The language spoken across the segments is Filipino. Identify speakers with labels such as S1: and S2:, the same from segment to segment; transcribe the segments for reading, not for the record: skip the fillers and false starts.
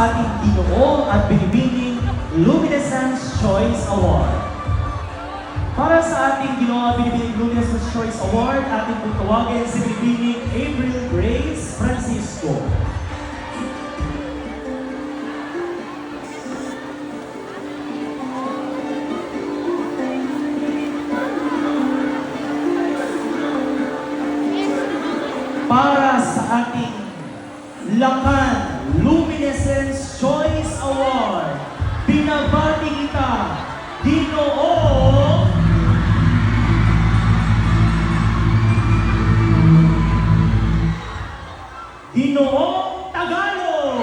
S1: sa ating Ginoo at binibining Luminescence Choice Award. Para sa ating Ginoo at binibining Luminescence Choice Award, ating pong tawagin si binibining April Grace Francisco. Para sa ating Lakan Luminescence Choice Award, binabati kita, Ginoong Tagalog!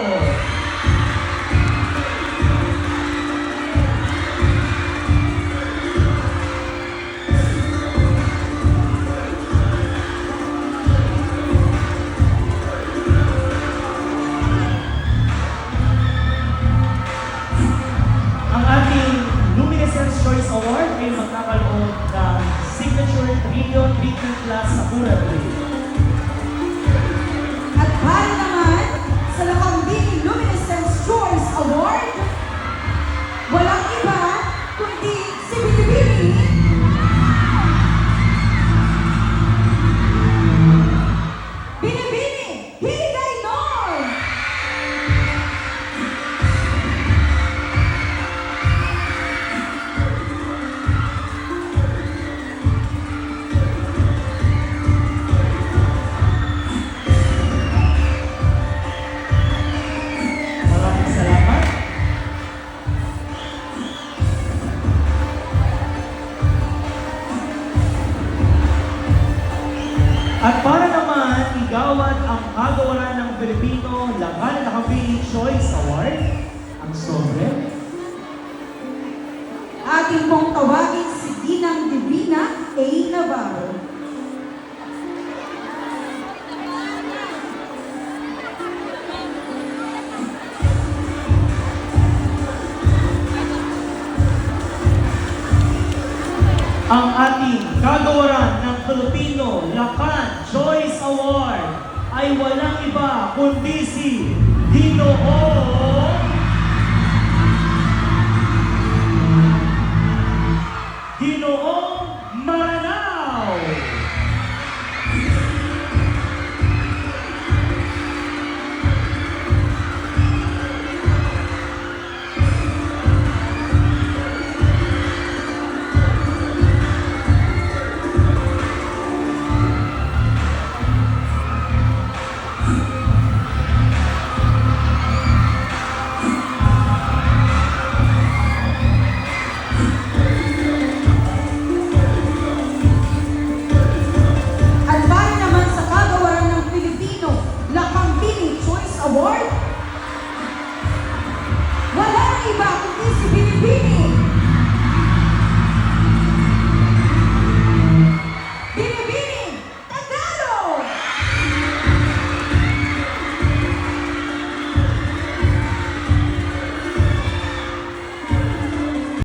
S1: Ang ating Luminescence Choice Award ay magkakaroon ng Signature Trio Treatment Class sa Pura-Tree.
S2: At para naman sa Lakambing Luminescence Choice Award, walang iba kundi si Binibini Higay Nor!
S1: Maraming salamat. At para naman igawad ang kagawaran ng Pilipino Lakan at Lakambing Choice Award, ang sobre.
S2: Ating pong tawagin si Ginang Divina A. Navarro.
S1: Ang ating kagawaran ng Filipino Lakan Choice Award ay walang iba kundi si Ginoong